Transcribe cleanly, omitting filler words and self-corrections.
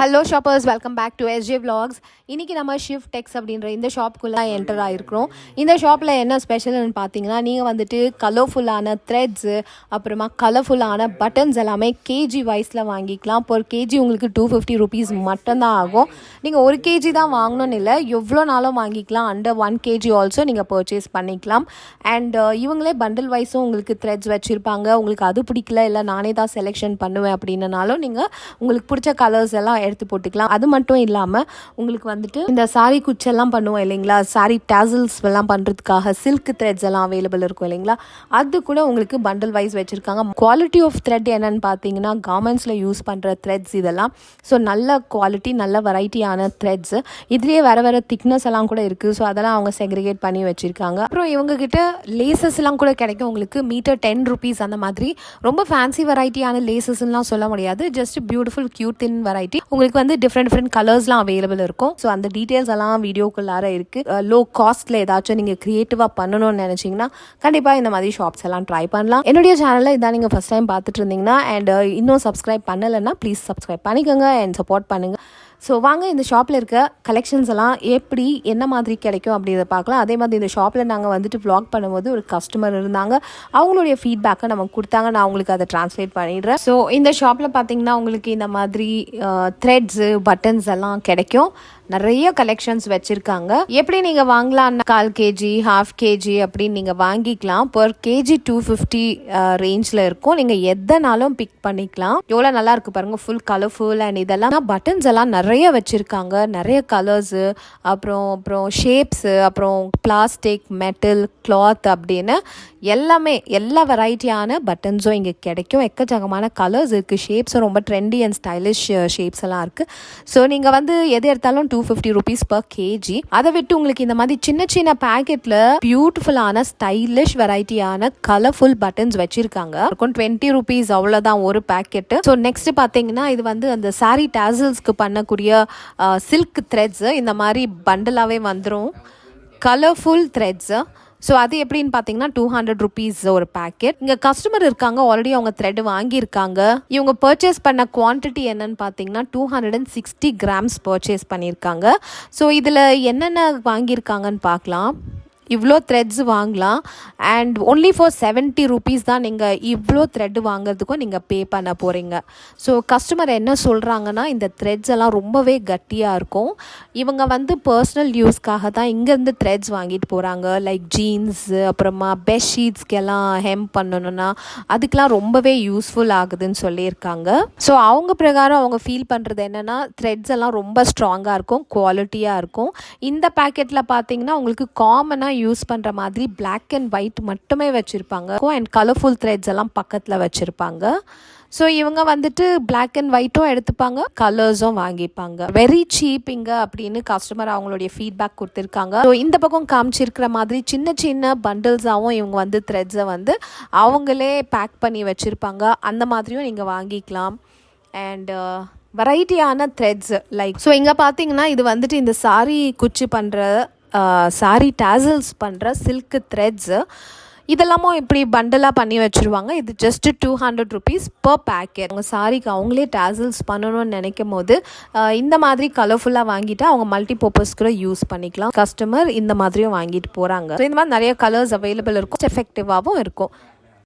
Hello shoppers, welcome back to SJ vlogs. இன்றைக்கி நம்ம shift டெக்ஸ் அப்படின்ற இந்த ஷாப்புக்குள்ளே என்டர் ஆகிருக்கிறோம். இந்த ஷாப்பில் என்ன ஸ்பெஷல்னு பார்த்தீங்கன்னா, நீங்கள் வந்துட்டு கலர்ஃபுல்லான த்ரெட்ஸு, அப்புறமா கலர்ஃபுல்லான பட்டன்ஸ் எல்லாமே கேஜி வைஸில் வாங்கிக்கலாம். ஒரு கேஜி உங்களுக்கு 250 rupees மட்டும்தான் ஆகும். நீங்கள் 1 kg தான் வாங்கணும்னு இல்லை, எவ்வளோ நாளும் வாங்கிக்கலாம். அண்டர் 1 kg ஆல்சோ நீங்கள் பர்ச்சேஸ் பண்ணிக்கலாம். அண்ட் இவங்களே பண்டில் வைஸும் உங்களுக்கு த்ரெட்ஸ் வச்சுருப்பாங்க. உங்களுக்கு அது பிடிக்கல, இல்லை நானே தான் செலெக்ஷன் பண்ணுவேன் அப்படின்னாலும் நீங்கள் உங்களுக்கு பிடிச்ச கலர்ஸ் எல்லாம் எடுத்து போட்டுக்கலாம். அது மட்டும் இல்லாமல் உங்களுக்கு வந்துட்டு இந்த சாரி குச்செல்லாம் பண்ணுவோம் இல்லைங்களா, சாரி டேசல்ஸ் எல்லாம் பண்ணுறதுக்காக சில்க் த்ரெட்ஸ் எல்லாம் அவைலபிள் இருக்கும் இல்லைங்களா, அது கூட உங்களுக்கு பண்டில் வைஸ் வச்சுருக்காங்க. குவாலிட்டி ஆஃப் த்ரெட் என்னன்னு பார்த்தீங்கன்னா, கார்மெண்ட்ஸில் யூஸ் பண்ணுற த்ரெட்ஸ் இதெல்லாம். ஸோ நல்ல குவாலிட்டி, நல்ல வெரைட்டியான த்ரெட்ஸு. இதுலேயே வேறு திக்னஸ் எல்லாம் கூட இருக்குது. ஸோ அதெல்லாம் அவங்க செக்ரிகேட் பண்ணி வச்சுருக்காங்க. அப்புறம் இவங்ககிட்ட லேசஸ் எல்லாம் கூட கிடைக்கும். உங்களுக்கு மீட்டர் 10 rupees அந்த மாதிரி. ரொம்ப ஃபேன்சி வெரைட்டியான லேசஸ்லாம் சொல்ல முடியாது, ஜஸ்ட் பியூட்டிஃபுல் கியூட் தின் வெரைட்டி. உங்களுக்கு வந்து டிஃப்ரெண்ட் கலர்ஸ்லாம் அவைலபிள் இருக்கும். ஸோ அந்த டீட்டெயில்ஸ் எல்லாம் வீடியோக்குள்ளார இருக்குது. லோ காஸ்ட்டில் ஏதாச்சும் நீங்கள் க்ரியேட்டிவாக பண்ணணும்னு நினச்சிங்கன்னா கண்டிப்பாக இந்த மாதிரி ஷாப்ஸ் எல்லாம் ட்ரை பண்ணலாம். என்னுடைய சேனலில் இதான் நீங்கள் ஃபஸ்ட் டைம் பார்த்துட்டு இருந்தீங்கன்னா அண்ட் இன்னும் சப்ஸ்கிரைப் பண்ணலைன்னா ப்ளீஸ் சப்ஸ்கிரைப் பண்ணிக்கோங்க அண்ட் சப்போர்ட் பண்ணுங்கள். ஸோ வாங்க இந்த ஷாப்பில் இருக்க கலெக்ஷன்ஸ் எல்லாம் எப்படி என்ன மாதிரி கிடைக்கும் அப்படின்றத பார்க்கலாம். அதே மாதிரி இந்த ஷாப்பில் நாங்கள் வந்துட்டு vlog பண்ணும்போது ஒரு கஸ்டமர் இருந்தாங்க. அவங்களுடைய ஃபீட்பேக்கை நமக்கு கொடுத்தாங்க. நான் உங்களுக்கு அதை ட்ரான்ஸ்லேட் பண்ணிடுறேன். ஸோ இந்த ஷாப்பில் பார்த்தீங்கன்னா உங்களுக்கு இந்த மாதிரி த்ரெட்ஸு, பட்டன்ஸ் எல்லாம் கிடைக்கும். நிறைய கலெக்ஷன்ஸ் வச்சுருக்காங்க. எப்படி நீங்கள் வாங்கலாம்னா 1/4 kg, 1/2 kg அப்படின்னு நீங்கள் வாங்கிக்கலாம். பர் கேஜி 250 ரேஞ்சில் இருக்கும். நீங்கள் எதனாலும் பிக் பண்ணிக்கலாம். எவ்வளோ நல்லா இருக்குது பாருங்கள், ஃபுல் கலர்ஃபுல். அண்ட் இதெல்லாம் பட்டன்ஸ் எல்லாம் நிறைய வச்சுருக்காங்க, நிறைய கலர்ஸு, அப்புறம் ஷேப்ஸு, அப்புறம் பிளாஸ்டிக், மெட்டல், கிளாத் அப்படின்னு எல்லாமே எல்லா வெரைட்டியான பட்டன்ஸும் இங்கே கிடைக்கும். எக்கச்சக்கமான கலர்ஸ் இருக்குது. ஷேப்ஸும் ரொம்ப ட்ரெண்டி அண்ட் ஸ்டைலிஷ் ஷேப்ஸ் எல்லாம் இருக்குது. ஸோ நீங்கள் வந்து எது எடுத்தாலும் 250 rupees பர் கேஜி. அதை விட்டு உங்களுக்கு இந்த மாதிரி சின்ன பேக்கெட்டில் பியூட்டிஃபுல்லான ஸ்டைலிஷ் வெரைட்டியான கலர்ஃபுல் பட்டன்ஸ் வச்சுருக்காங்க. 20 rupees அவ்வளோதான் ஒரு பேக்கெட்டு. ஸோ நெக்ஸ்ட் பார்த்தீங்கன்னா இது வந்து அந்த சாரி டேசல்ஸ்க்கு பண்ணக்கூடிய சில்க் த்ரெட்ஸு இந்த மாதிரி பண்டலாகவே வந்துடும். Colourful Threads. ஸோ அது எப்படின்னு பார்த்தீங்கன்னா 200 rupees ஒரு பேக்கெட். இங்கே கஸ்டமர் இருக்காங்க, ஆல்ரெடி அவங்க த்ரெட் வாங்கியிருக்காங்க. இவங்க பர்ச்சேஸ் பண்ண குவான்டிட்டி என்னன்னு பார்த்தீங்கன்னா 260 grams பர்ச்சேஸ் பண்ணியிருக்காங்க. ஸோ இதில் என்னென்ன வாங்கியிருக்காங்கன்னு பார்க்கலாம். இவ்வளோ த்ரெட்ஸ் வாங்கலாம். அண்ட் ஒன்லி ஃபார் 70 rupees தான் நீங்கள் இவ்வளோ த்ரெட் வாங்குறதுக்கும் நீங்கள் பே பண்ண போகிறீங்க. ஸோ கஸ்டமர் என்ன சொல்கிறாங்கன்னா, இந்த த்ரெட்ஸ் எல்லாம் ரொம்பவே கட்டியாக இருக்கும். இவங்க வந்து பர்சனல் யூஸ்க்காக தான் இங்கேருந்து த்ரெட்ஸ் வாங்கிட்டு போகிறாங்க. லைக் ஜீன்ஸு, அப்புறமா பெட்ஷீட்ஸ்க்கெல்லாம் ஹெம் பண்ணணுன்னா அதுக்கெலாம் ரொம்பவே யூஸ்ஃபுல் ஆகுதுன்னு சொல்லியிருக்காங்க. ஸோ அவங்க பிரகாரம் அவங்க ஃபீல் பண்ணுறது என்னென்னா, த்ரெட்ஸ் எல்லாம் ரொம்ப ஸ்ட்ராங்காக இருக்கும், குவாலிட்டியாக இருக்கும். இந்த பேக்கெட்டில் பார்த்தீங்கன்னா உங்களுக்கு காமனாக யூஸ் பண்ணுற மாதிரி பிளாக் அண்ட் ஒயிட் மட்டுமே வச்சுருப்பாங்க. அண்ட் கலர்ஃபுல் த்ரெட்ஸ் எல்லாம் பக்கத்தில் வச்சுருப்பாங்க. ஸோ இவங்க வந்துட்டு பிளாக் அண்ட் ஒயிட்டும் எடுத்துப்பாங்க, கலர்ஸும் வாங்கிப்பாங்க. வெரி சீப் இங்கே அப்படின்னு கஸ்டமர் அவங்களுடைய ஃபீட்பேக் கொடுத்துருக்காங்க. ஸோ இந்த பக்கம் காமிச்சிருக்கிற மாதிரி சின்ன பண்டில்ஸாகவும் இவங்க வந்து த்ரெட்ஸை வந்து அவங்களே பேக் பண்ணி வச்சுருப்பாங்க. அந்த மாதிரியும் நீங்கள் வாங்கிக்கலாம். அண்ட் வெரைட்டியான த்ரெட்ஸ் லைக் ஸோ இங்கே பார்த்தீங்கன்னா இது வந்துட்டு இந்த சாரி குச்சி பண்ணுற சாரி டேசல்ஸ் பண்ணுற சில்க் த்ரெட்ஸு இதெல்லாமும் இப்படி பண்டலாக பண்ணி வச்சுருவாங்க. இது ஜஸ்ட் 200 rupees பர் பேக்கெட். அவங்க சாரிக்கு அவங்களே டேசல்ஸ் பண்ணணும்னு நினைக்கும் போது இந்த மாதிரி கலர்ஃபுல்லாக வாங்கிட்டு அவங்க மல்டி பர்பஸ் கூட யூஸ் பண்ணிக்கலாம். கஸ்டமர் இந்த மாதிரியும் வாங்கிட்டு போகிறாங்க. ஸோ இந்த மாதிரி நிறைய கலர்ஸ் அவைலபிள் இருக்கும், எஃபெக்டிவாகவும் இருக்கும்.